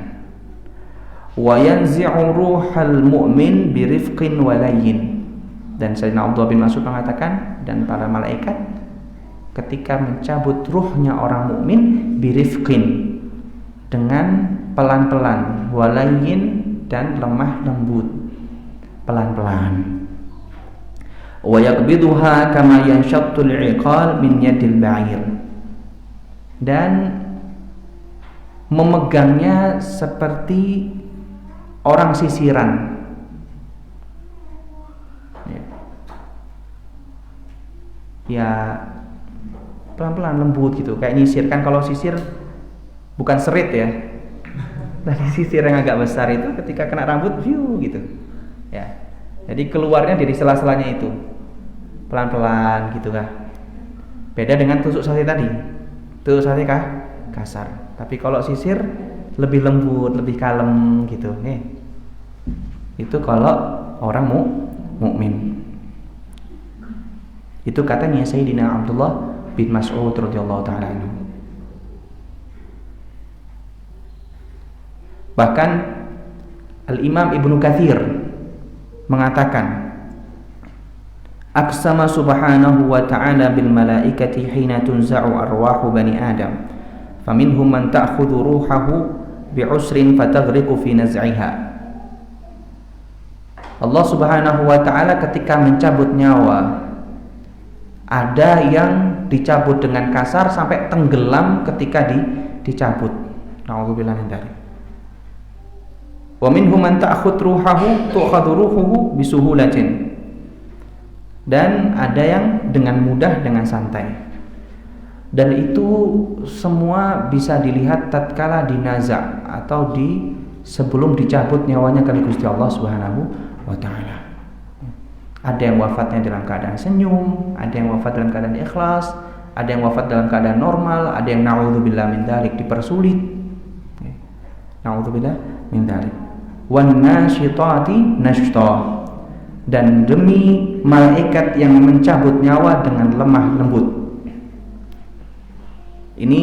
Wa yanzi'u ruhal mu'min birifqin walayyin. Dan Sayyidina Abdullah bin Mas'ud mengatakan, dan para malaikat ketika mencabut ruhnya orang mukmin birifqin, dengan pelan-pelan, walayyin, dan lemah lembut, pelan-pelan. Wa yaqbiduha kama yanshattul 'iqal min yadil ba'ir. Dan memegangnya seperti orang sisiran. Ya pelan-pelan, lembut gitu, kayak nyisir. Kan kalau sisir bukan serit ya, tapi sisir yang agak besar itu ketika kena rambut, view gitu ya. Jadi keluarnya dari sela-selanya itu pelan-pelan gitu kah. Beda dengan tusuk sate tadi. Tusuk sate kah kasar, tapi kalau sisir lebih lembut, lebih kalem gitu. Itu kalau orang mukmin. Itu katanya Sayyidina Abdullah bin Mas'ud radhiyallahu taala anhu. Bahkan Al-Imam Ibnu Katsir mengatakan, aqsama subhanahu wa ta'ala bil malaikati hina tunza'u arwahu bani Adam faminhum man ta'khudhu ruhahu bi'usrin fataghriqu fi naz'iha. Allah Subhanahu wa ta'ala ketika mencabut nyawa, ada yang dicabut dengan kasar sampai tenggelam ketika dicabut. Na'udzubillah min dzalik. Wa minhum man ta'khudhu ruhahu tu'khadhu ruhuhu bisuhulatin. Dan ada yang dengan mudah, dengan santai. Dan itu semua bisa dilihat tatkala dinaza atau sebelum dicabut nyawanya oleh Gusti Allah Subhanahu wa taala. Ada yang wafatnya dalam keadaan senyum, ada yang wafat dalam keadaan ikhlas, ada yang wafat dalam keadaan normal, ada yang na'udzubillah min dzalik dipersulit. Na'udzubillah min dzalik. Wan nasyitati nashta. Dan demi malaikat yang mencabut nyawa dengan lemah lembut. Ini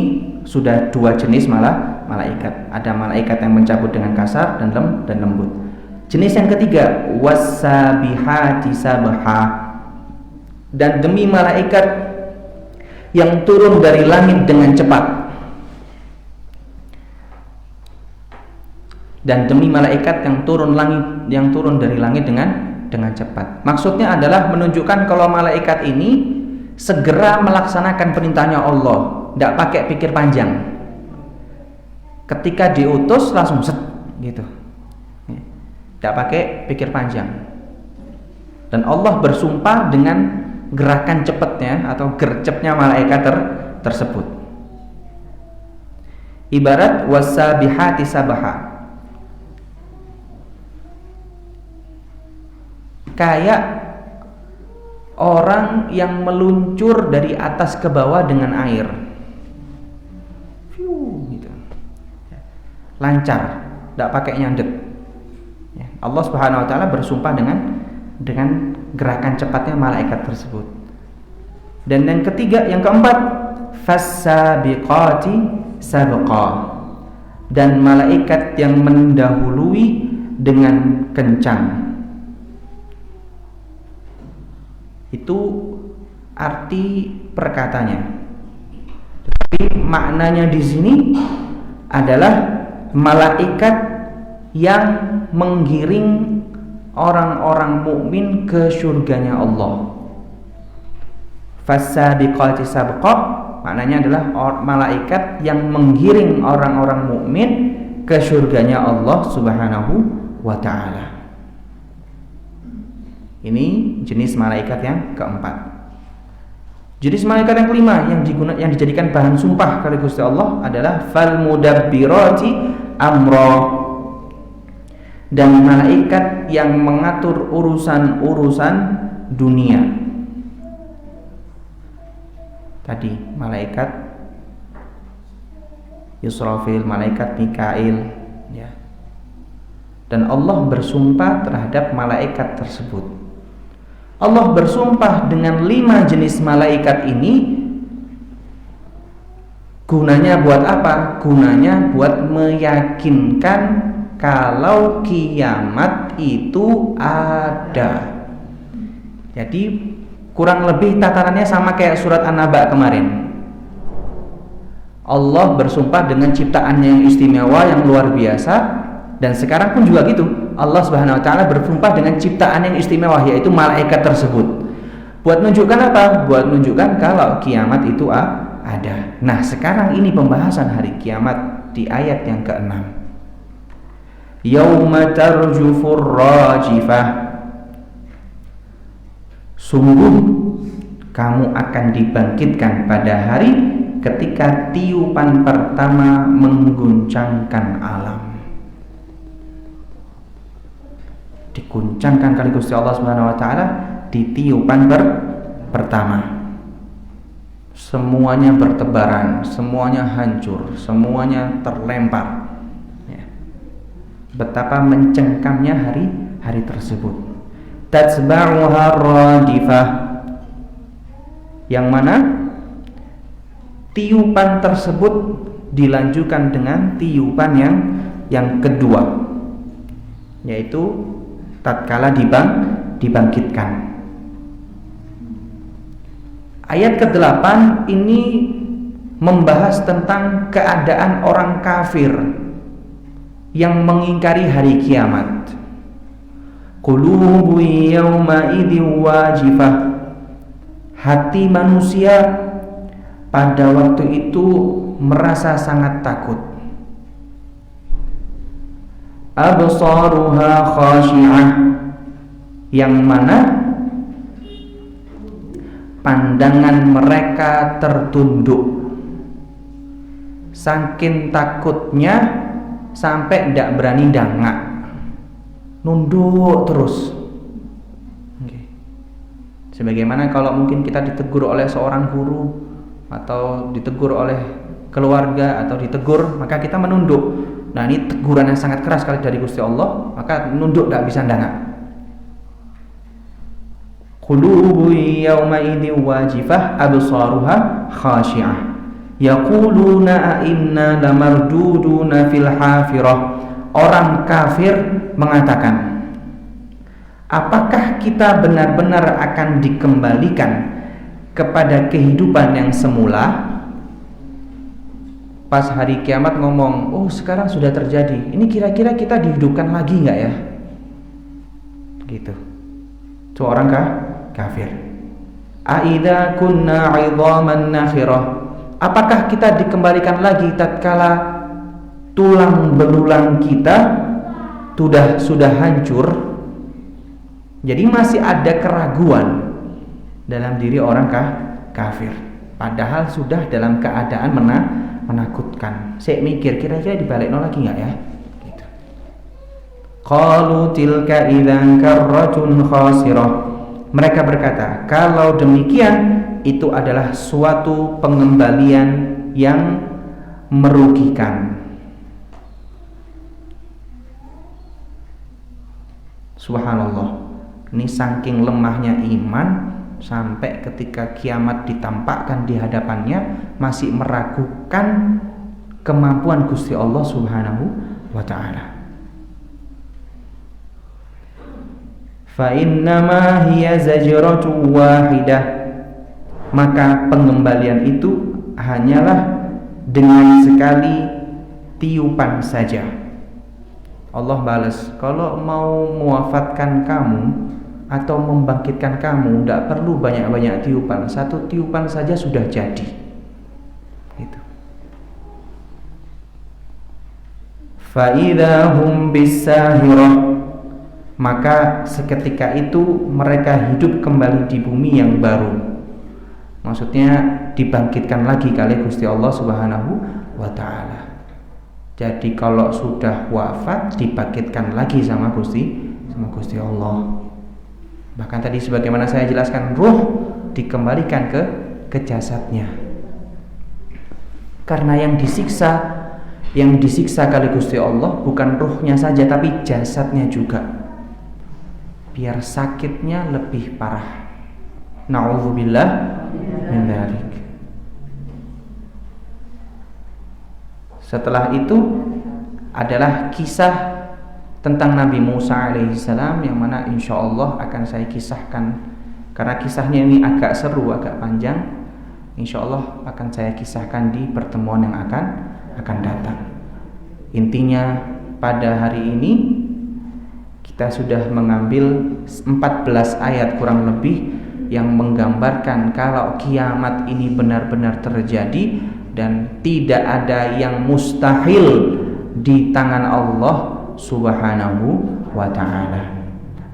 sudah dua jenis malaikat. Ada malaikat yang mencabut dengan kasar dan lembut. Jenis yang ketiga, wasabihati sabha. Dan demi malaikat yang turun dari langit dengan cepat. Dan demi malaikat yang turun dari langit dengan cepat. Maksudnya adalah menunjukkan kalau malaikat ini segera melaksanakan perintahnya Allah, tidak pakai pikir panjang. Ketika diutus langsung set gitu. Tidak pakai pikir panjang. Dan Allah bersumpah dengan gerakan cepatnya atau gercepnya malaikat tersebut. Ibarat wasabihati sabaha. Kayak orang yang meluncur dari atas ke bawah dengan air. Gitu. Lancar, tidak pakai nyandet. Allah Subhanahu wa taala bersumpah dengan gerakan cepatnya malaikat tersebut. Dan yang ketiga, yang keempat, fassabiqati sabqa. Dan malaikat yang mendahului dengan kencang. Itu arti perkatanya. Tapi maknanya di sini adalah malaikat yang menggiring orang-orang mukmin ke surganya Allah. Fasabiqati sabqa maknanya adalah malaikat yang menggiring orang-orang mukmin ke surganya Allah Subhanahu wa taala. Ini jenis malaikat yang keempat. Jenis malaikat yang kelima yang dijadikan bahan sumpah kali Gusti Allah adalah fal mudabbirati amra, dan malaikat yang mengatur urusan-urusan dunia. Tadi malaikat Yusrafil, malaikat Mikail, ya. Dan Allah bersumpah terhadap malaikat tersebut. Allah bersumpah dengan 5 jenis malaikat ini. Gunanya buat apa? Gunanya buat meyakinkan kalau kiamat itu ada. Jadi kurang lebih tatarannya sama kayak surat An-Naba kemarin. Allah bersumpah dengan ciptaannya yang istimewa, yang luar biasa, dan sekarang pun juga gitu. Allah Subhanahu wa taala bersumpah dengan ciptaan yang istimewa, yaitu malaikat tersebut. Buat menunjukkan apa? Buat menunjukkan kalau kiamat itu ada. Nah, sekarang ini pembahasan hari kiamat di ayat yang ke-6. Yauma tarjufur rajifah. Sungguh kamu akan dibangkitkan pada hari ketika tiupan pertama mengguncangkan alam. Diguncangkan kali Gusti Allah Subhanahu wa taala di tiupan pertama. Semuanya bertebaran, semuanya hancur, semuanya terlempar. Ya. Betapa mencengkamnya hari tersebut. Tatsba'uha radifah. Yang mana tiupan tersebut dilanjutkan dengan tiupan yang kedua, yaitu tatkala dibangkitkan. Ayat ke-8 ini membahas tentang keadaan orang kafir yang mengingkari hari kiamat. Qulubu yawma idin wajifah. Hati manusia pada waktu itu merasa sangat takut. Absaruha khashi'ah, yang mana pandangan mereka tertunduk. Saking takutnya sampai tidak berani dangak, nunduk terus. Sebagaimana kalau mungkin kita ditegur oleh seorang guru, atau ditegur oleh keluarga, atau ditegur, maka kita menunduk. Nah, ini teguran yang sangat keras sekali dari Gusti Allah, maka nunduk tidak bisa dangak. Qulubu yawma idin wajifah absaruha khashi'ah yaquluna a inna lamarduduna fil hafirah. Orang kafir mengatakan, apakah kita benar-benar akan dikembalikan kepada kehidupan yang semula? Pas hari kiamat ngomong, oh sekarang sudah terjadi, ini kira-kira kita dihidupkan lagi nggak ya? Gitu. Itu orang kafir. Aidza kunna 'idhaman nakhirah. Apakah kita dikembalikan lagi tatkala tulang belulang kita sudah hancur? Jadi masih ada keraguan dalam diri orang kafir, padahal sudah dalam keadaan menakutkan. Saya mikir kira-kira dibalikno lagi nggak ya? Gitu. Qalu tilka idzan karratun khasirah. Mereka berkata, kalau demikian itu adalah suatu pengembalian yang merugikan. Subhanallah. Ini saking lemahnya iman, sampai ketika kiamat ditampakkan di hadapannya masih meragukan kemampuan Gusti Allah Subhanahu wa ta'ala. Fa innama hiya zajratu wahidah. Maka pengembalian itu hanyalah dengan sekali tiupan saja. Allah balas, kalau mau mewafatkan kamu atau membangkitkan kamu, tidak perlu banyak-banyak tiupan. Satu tiupan saja sudah jadi. Gitu. Fa idza hum bisahirah. Maka seketika itu mereka hidup kembali di bumi yang baru. Maksudnya dibangkitkan lagi kali Gusti Allah Subhanahu wa taala. Jadi kalau sudah wafat dibangkitkan lagi sama Gusti Allah. Bahkan tadi sebagaimana saya jelaskan, ruh dikembalikan ke jasadnya. Karena yang disiksa kali Gusti Allah bukan ruhnya saja tapi jasadnya juga. Biar sakitnya lebih parah. Na'udzubillah min dzalik. Setelah itu adalah kisah tentang Nabi Musa alaihissalam yang mana insya Allah akan saya kisahkan, karena kisahnya ini agak seru, agak panjang. Insya Allah akan saya kisahkan di pertemuan yang akan datang. Intinya pada hari ini kita sudah mengambil 14 ayat kurang lebih yang menggambarkan kalau kiamat ini benar-benar terjadi dan tidak ada yang mustahil di tangan Allah Subhanahu wa ta'ala.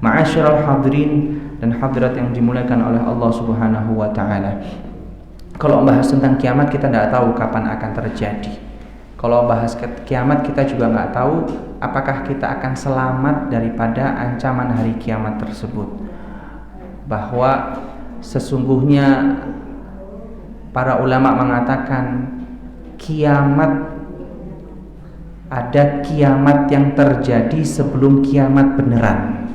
Ma'asyiral hadirin dan hadirat yang dimuliakan oleh Allah Subhanahu wa ta'ala, kalau bahas tentang kiamat kita tidak tahu kapan akan terjadi. Kalau bahas kiamat kita juga nggak tahu apakah kita akan selamat daripada ancaman hari kiamat tersebut. Bahwa sesungguhnya para ulama mengatakan ada kiamat yang terjadi sebelum kiamat beneran.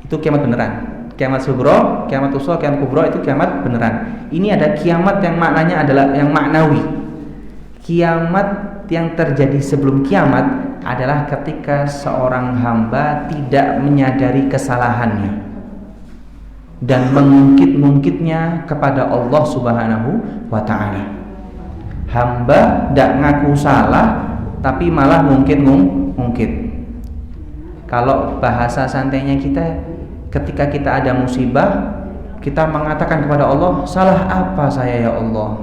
Itu kiamat beneran. Kiamat sugro, kiamat usra, kiamat kubro itu kiamat beneran. Ini ada kiamat yang maknanya adalah yang maknawi. Kiamat yang terjadi sebelum kiamat adalah ketika seorang hamba tidak menyadari kesalahannya dan mengungkit-ungkitnya kepada Allah Subhanahu wa ta'ala. Hamba tidak ngaku salah tapi malah mungkit. Kalau bahasa santainya kita, ketika kita ada musibah, kita mengatakan kepada Allah, salah apa saya ya Allah?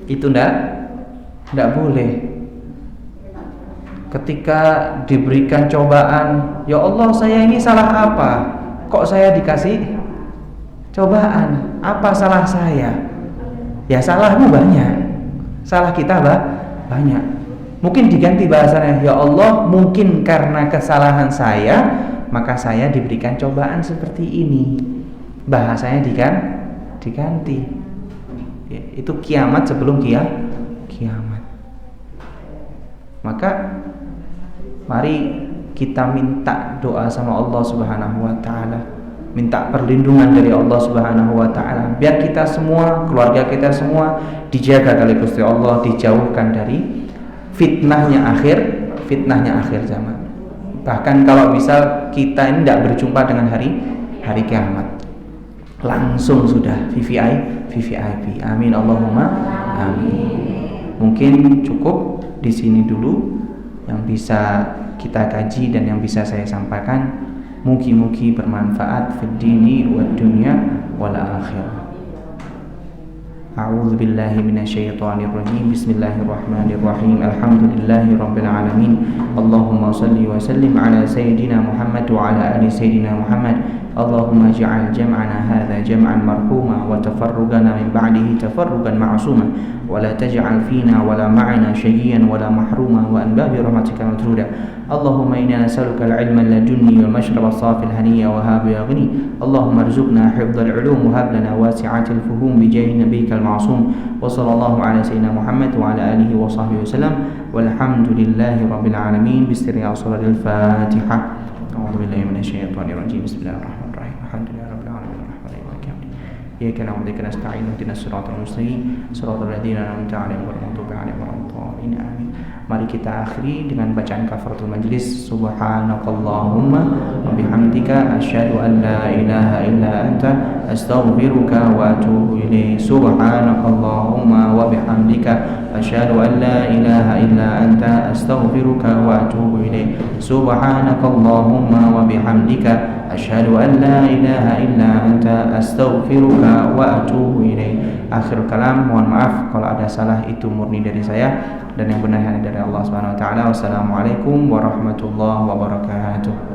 Itu tidak boleh. Ketika diberikan cobaan, ya Allah saya ini salah apa? Kok saya dikasih cobaan? Apa salah saya? Ya salahmu banyak, salah kita banyak. Mungkin diganti bahasanya, ya Allah mungkin karena kesalahan saya maka saya diberikan cobaan seperti ini. Bahasanya diganti. Ya, itu kiamat sebelum kiamat. Maka mari kita minta doa sama Allah Subhanahu wa ta'ala, minta perlindungan dari Allah Subhanahu wa ta'ala, biar kita semua, keluarga kita semua dijaga oleh Gusti Allah, dijauhkan dari fitnahnya akhir zaman. Bahkan kalau misal kita ini tidak berjumpa dengan hari kiamat, langsung sudah VVIP. Amin Allahumma amin. Mungkin cukup di sini dulu yang bisa kita kaji dan yang bisa saya sampaikan. Mugi-mugi bermanfaat fid dini wad dunya wal akhirah. A'udzu billahi minasyaitonir rajim. Bismillahirrahmanirrahim. Alhamdulillahirabbil alamin. Allahumma shalli wa sallim ala sayyidina Muhammad wa ala ali sayyidina Muhammad. Allahumma ij'al jam'ana hadza jam'an marhuma wa tafarrugana min ba'dihi tafarrugan ma'suma wa la taj'al fina wa la ma'ana shay'an wa la mahruma wa an babi rahmatika matruda. Allahumma inna nas'aluka al-'ilma ladunni wal mashraba as-safi al-haniyya wa habi yaghni. Allahumma arzuqna hifdhal 'ulum wa hab lana wasi'atil fuhum bi jahi nabiyyika al-ma'sum. Wa sallallahu ala sayyidina Muhammad wa ala alihi wa sahbihi wasallam. Walhamdulillahi rabbil alamin. Bismillahirrahmanirrahim. Al-Fatihah. A'udzu billahi minasyaitonir rajim. Bismillahirrahmanirrahim. Alhamdulillahirabbil alamin. Arrahmanirrahim. Maliki yaumiddin. Iyyaka na'budu wa iyyaka nasta'in. Ihdinas siratal mustaqim. Siratal ladzina an'amta 'alaihim ghairil maghdubi 'alaihim waladdallin. Amin. Mari kita akhiri dengan bacaan kafaratul majlis. Subhanakallahumma wa bihamdika asyhadu an la ilaha illa anta astaghfiruka wa atubu ilaik. Subhanakallahumma wa bihamdika asyhadu an la ilaha illa anta astaghfiruka wa atubu ilaik. Subhanakallahumma wa bihamdika asyhadu an la ilaha illa anta astaghfiruka wa atubu ilaik. Akhir kalam, mohon maaf kalau ada salah, itu murni dari saya dan yang benar hanya dari Allah Subhanahu wa taala. Wassalamualaikum warahmatullahi wabarakatuh.